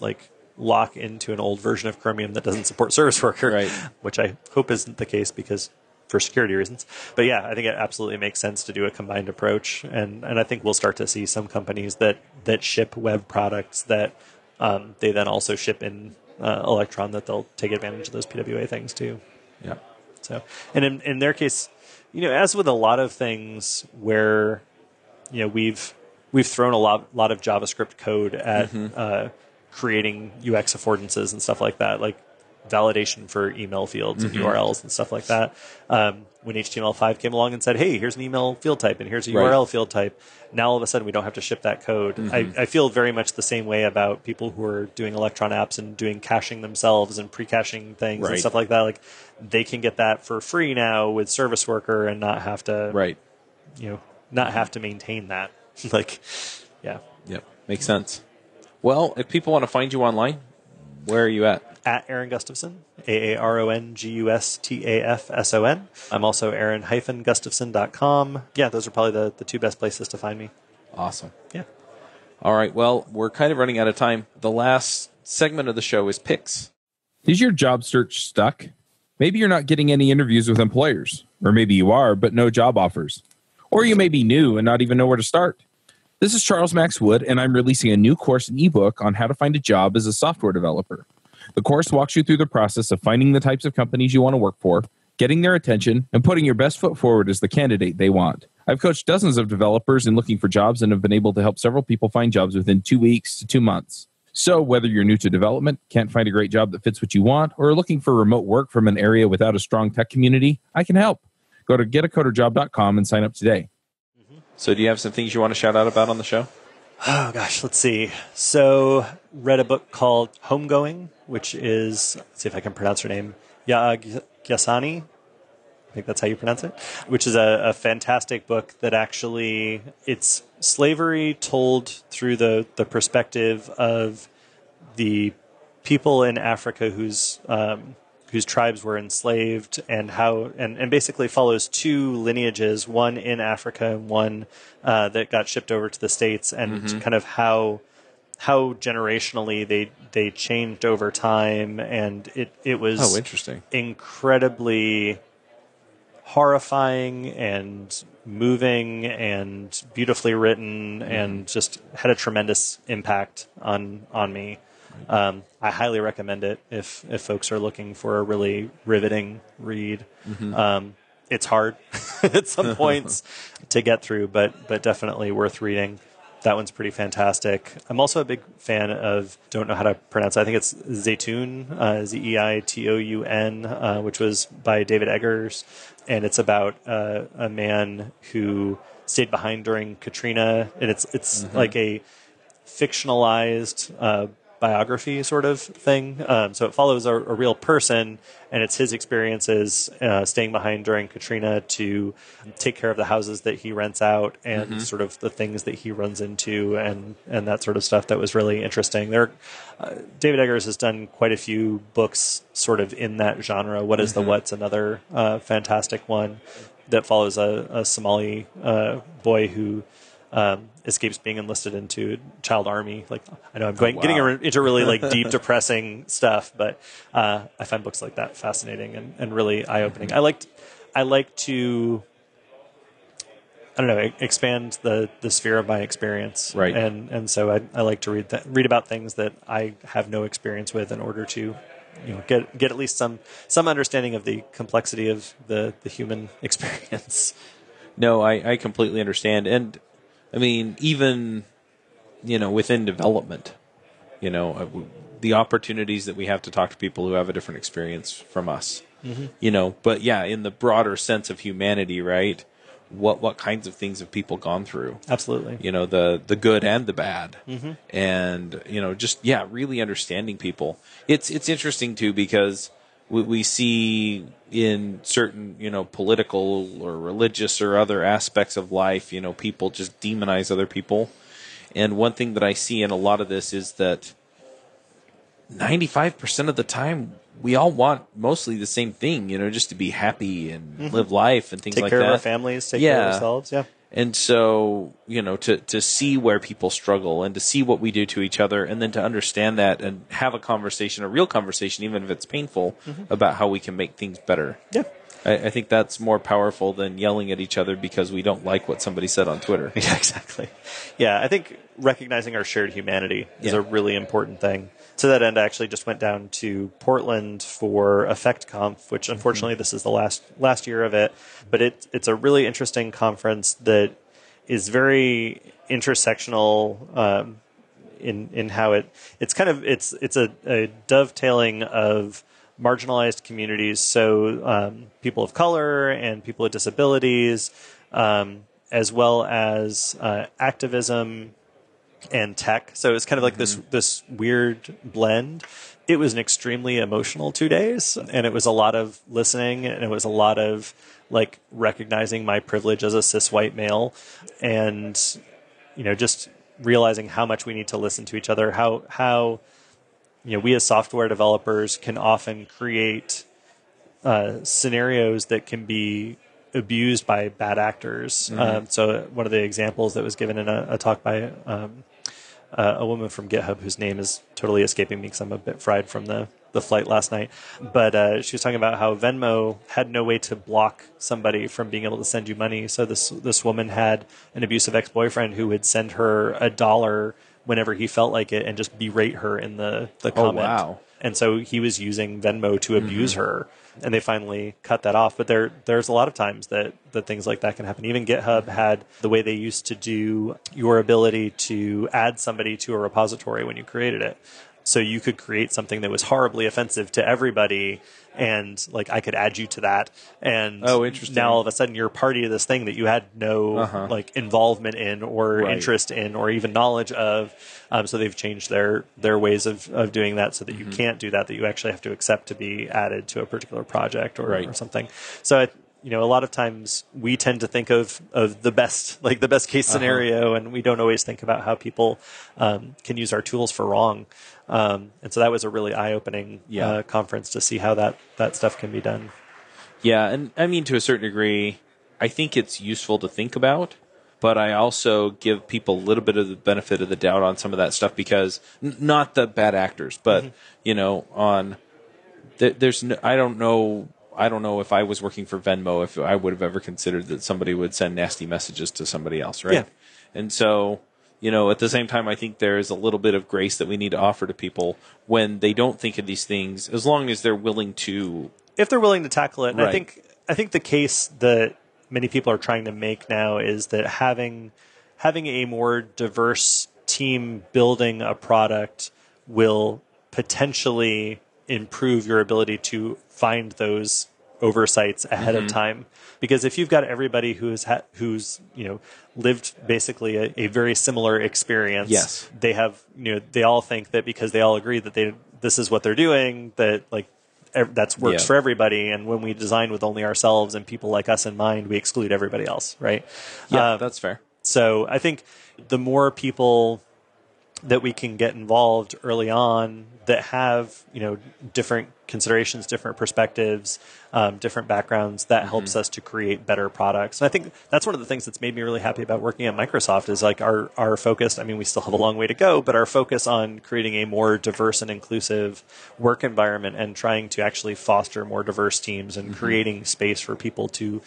like lock into an old version of Chromium that doesn't support Service Worker, which I hope isn't the case because for security reasons. But yeah, I think it absolutely makes sense to do a combined approach, and I think we'll start to see some companies that ship web products that they then also ship in Electron, that they'll take advantage of those PWA things too. Yeah. So, and in their case, as with a lot of things where, we've thrown a lot of JavaScript code at creating UX affordances and stuff like that, like validation for email fields and URLs and stuff like that. When HTML5 came along and said, hey, here's an email field type and here's a URL field type, now all of a sudden we don't have to ship that code. I feel very much the same way about people who are doing Electron apps and doing caching themselves and pre-caching things and stuff like that. Like, they can get that for free now with Service Worker and not have to, not have to maintain that. Yep, makes sense. Well, if people want to find you online, where are you at? At Aaron Gustafson, AARONGUSTAFSON. I'm also Aaron-Gustafson.com. Yeah, those are probably the two best places to find me. Awesome. Yeah. All right, well, we're kind of running out of time. The last segment of the show is picks. Is your job search stuck? Maybe you're not getting any interviews with employers. Or maybe you are, but no job offers. Or you may be new and not even know where to start. This is Charles Max Wood, and I'm releasing a new course and ebook on how to find a job as a software developer. The course walks you through the process of finding the types of companies you want to work for, getting their attention, and putting your best foot forward as the candidate they want. I've coached dozens of developers in looking for jobs and have been able to help several people find jobs within 2 weeks to 2 months. So whether you're new to development, can't find a great job that fits what you want, or are looking for remote work from an area without a strong tech community, I can help. Go to getacoderjob.com and sign up today. So do you have some things you want to shout out about on the show? Oh, gosh, let's see. So, read a book called Homegoing, which is, let's see if I can pronounce her name, Gyasani. I think that's how you pronounce it, which is a fantastic book that actually, it's slavery told through the perspective of the people in Africa whose tribes were enslaved, and how and basically follows two lineages, one in Africa and one that got shipped over to the States, and kind of how generationally they changed over time, and it was interesting, incredibly horrifying and moving and beautifully written, and just had a tremendous impact on me. I highly recommend it if folks are looking for a really riveting read. It's hard at some points to get through, but definitely worth reading. That one's pretty fantastic. I'm also a big fan of, don't know how to pronounce it, I think it's Zeitoun, Zeitoun, which was by David Eggers. And it's about a man who stayed behind during Katrina. And it's like a fictionalized biography sort of thing. So it follows a real person, and it's his experiences staying behind during Katrina to take care of the houses that he rents out and sort of the things that he runs into and that sort of stuff. That was really interesting. David Eggers has done quite a few books sort of in that genre. What is the What's another fantastic one that follows a Somali boy who escapes being enlisted into child army. Like, I know I'm getting into really like deep, depressing stuff, but I find books like that fascinating and really eye-opening. I like to, I don't know, expand the sphere of my experience, right? And so I like to read about things that I have no experience with in order to, get at least some understanding of the complexity of the human experience. No, I completely understand. And I mean, even, within development, the opportunities that we have to talk to people who have a different experience from us, but yeah, in the broader sense of humanity, right? What kinds of things have people gone through? Absolutely. The good and the bad. And, really understanding people. It's interesting too, because we see in certain, political or religious or other aspects of life, people just demonize other people. And one thing that I see in a lot of this is that 95% of the time, we all want mostly the same thing, just to be happy and live life and things like that. Take care of our families, take care of ourselves, yeah. And so, to see where people struggle and to see what we do to each other and then to understand that and have a conversation, a real conversation, even if it's painful, about how we can make things better. Yeah. I think that's more powerful than yelling at each other because we don't like what somebody said on Twitter. Yeah, exactly. Yeah, I think recognizing our shared humanity is a really important thing. To that end, I actually just went down to Portland for EffectConf, which unfortunately this is the last year of it. But it's a really interesting conference that is very intersectional in how it's kind of it's a dovetailing of marginalized communities, so people of color and people with disabilities, as well as activism and tech. So it's kind of like this weird blend. It was an extremely emotional 2 days, and it was a lot of listening, and it was a lot of like recognizing my privilege as a cis white male, and just realizing how much we need to listen to each other, how we as software developers can often create scenarios that can be abused by bad actors. So one of the examples that was given in a talk by a woman from GitHub, whose name is totally escaping me because I'm a bit fried from the flight last night. But she was talking about how Venmo had no way to block somebody from being able to send you money. So this woman had an abusive ex-boyfriend who would send her $1 whenever he felt like it and just berate her in the comment. Oh, wow. And so he was using Venmo to abuse her, and they finally cut that off. But there's a lot of times that things like that can happen. Even GitHub had the way they used to do your ability to add somebody to a repository when you created it. So you could create something that was horribly offensive to everybody, and like I could add you to that. And interesting. Now all of a sudden you're party to this thing that you had no like involvement in or interest in or even knowledge of. So they've changed their ways of doing that so that you can't do that you actually have to accept to be added to a particular project or something. So a lot of times we tend to think of the best case scenario, and we don't always think about how people can use our tools for wrong. And so that was a really eye-opening conference to see how that stuff can be done. Yeah, and I mean, to a certain degree, I think it's useful to think about, but I also give people a little bit of the benefit of the doubt on some of that stuff because not the bad actors, but there's no, I don't know if I was working for Venmo if I would have ever considered that somebody would send nasty messages to somebody else, right? Yeah. And so at the same time, I think there is a little bit of grace that we need to offer to people when they don't think of these things, as long as they're willing to. If they're willing to tackle it. And Right. I think the case that many people are trying to make now is that having a more diverse team building a product will potentially improve your ability to find those oversights ahead of time. Because if you've got everybody who's lived basically a very similar experience, Yes. they have they all think that because they all agree that this is what they're doing, that that works for everybody. And when we design with only ourselves and people like us in mind, we exclude everybody else, right? Yeah, that's fair. So I think the more people that we can get involved early on that have different considerations, different perspectives, different backgrounds, that helps us to create better products. And I think that's one of the things that's made me really happy about working at Microsoft is like our focus. I mean, we still have a long way to go, but our focus on creating a more diverse and inclusive work environment and trying to actually foster more diverse teams and creating space for people to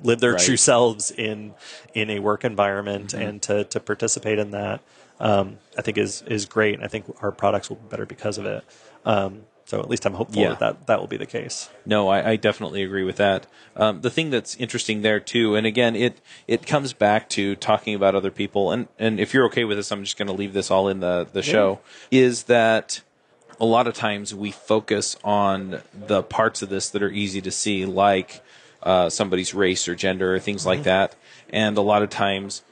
live their true selves in a work environment and to participate in that. I think is great, and I think our products will be better because of it. So at least I'm hopeful that will be the case. No, I definitely agree with that. The thing that's interesting there too, and again, it comes back to talking about other people, and if you're okay with this, I'm just going to leave this all in the show, is that a lot of times we focus on the parts of this that are easy to see, like somebody's race or gender or things like that, and a lot of times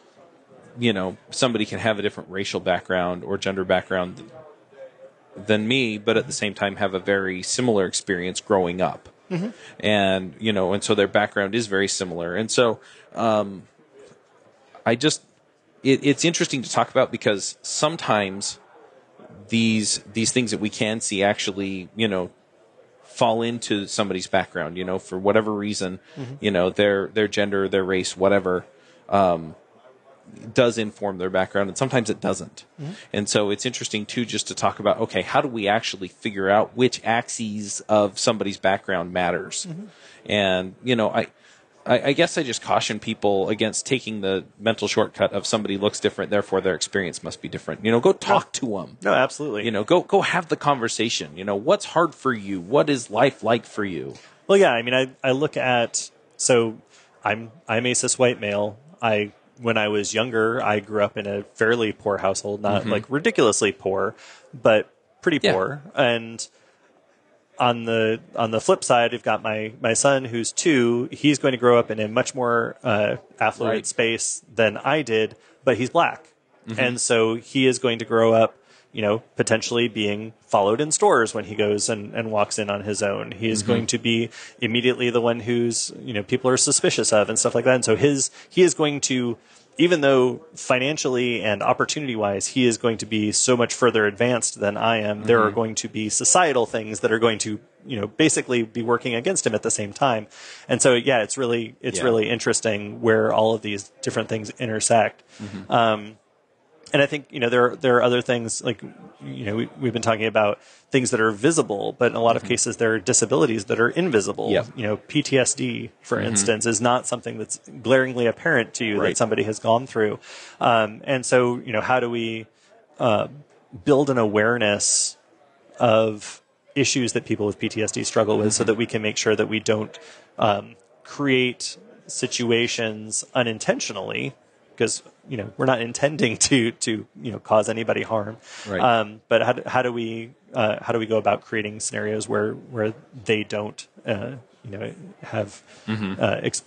somebody can have a different racial background or gender background than me, but at the same time have a very similar experience growing up. And, and so their background is very similar. And so it's interesting to talk about because sometimes these things that we can see actually, fall into somebody's background, for whatever reason, their gender, their race, whatever, does inform their background, and sometimes it doesn't. And so it's interesting too just to talk about, okay, how do we actually figure out which axes of somebody's background matters? And I guess I just caution people against taking the mental shortcut of somebody looks different, therefore their experience must be different. Go talk to them. No, absolutely. Go have the conversation. What's hard for you? What is life like for you? Well, yeah, I mean, I look at, so I'm a cis white male. When I was younger, I grew up in a fairly poor household, not like ridiculously poor, but pretty poor. And on the flip side, I've got my son who's 2. He's going to grow up in a much more affluent space than I did, but he's black. And so he is going to grow up, potentially being followed in stores when he goes and walks in on his own. He is going to be immediately the one who's, people are suspicious of and stuff like that. And so he is going to, even though financially and opportunity-wise, he is going to be so much further advanced than I am, there are going to be societal things that are going to, basically be working against him at the same time. And so, yeah, it's really interesting where all of these different things intersect. And I think, there are other things like, we've been talking about things that are visible, but in a lot of cases there are disabilities that are invisible. PTSD, for instance, is not something that's glaringly apparent to you that somebody has gone through. And so, how do we build an awareness of issues that people with PTSD struggle with so that we can make sure that we don't create situations unintentionally, because we're not intending to cause anybody harm. But how do we go about creating scenarios where they don't have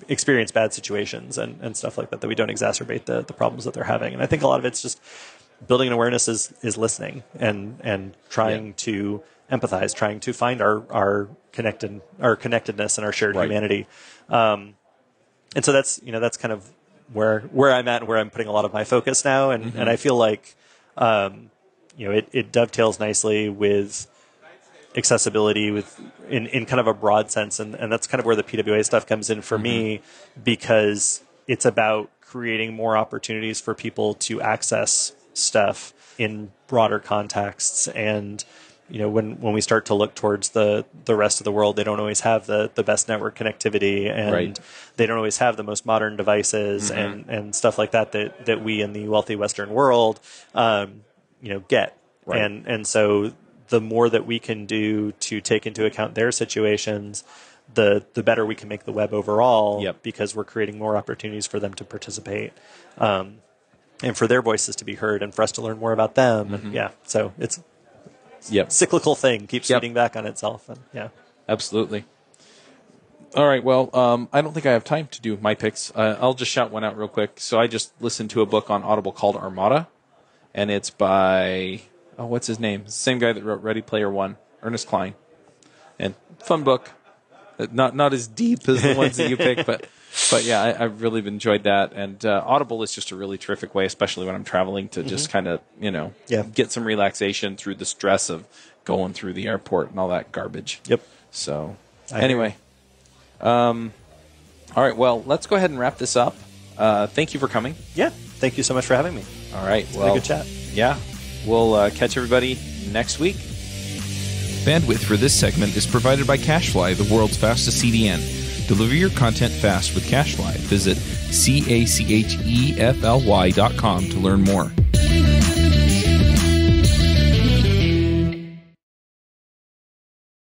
experience bad situations and stuff like that we don't exacerbate the problems that they're having. And I think a lot of it's just building an awareness is listening and trying to empathize, trying to find our connectedness and our shared humanity. And so that's kind of where I'm at and where I'm putting a lot of my focus now. And I feel like, it dovetails nicely with accessibility in kind of a broad sense. And that's kind of where the PWA stuff comes in for me, because it's about creating more opportunities for people to access stuff in broader contexts and when we start to look towards the rest of the world, they don't always have the best network connectivity, and they don't always have the most modern devices and stuff like that we in the wealthy Western world, get. Right. And so the more that we can do to take into account their situations, the better we can make the web overall, because we're creating more opportunities for them to participate, and for their voices to be heard, and for us to learn more about them. And so it's cyclical thing, keeps feeding back on itself. And absolutely. All right. Well, I don't think I have time to do my picks. I'll just shout one out real quick. So I just listened to a book on Audible called Armada, and it's by what's his name? It's the same guy that wrote Ready Player One, Ernest Cline. And fun book. Not as deep as the ones that you pick, but yeah, I've really enjoyed that. And Audible is just a really terrific way, especially when I'm traveling, to just kind of get some relaxation through the stress of going through the airport and all that garbage. Yep. So anyway, all right. Well, let's go ahead and wrap this up. Thank you for coming. Yeah. Thank you so much for having me. All right. It's been a good chat. Yeah. We'll catch everybody next week. Bandwidth for this segment is provided by CacheFly, the world's fastest CDN. Deliver your content fast with CacheFly. Visit CACHEFLY.com to learn more.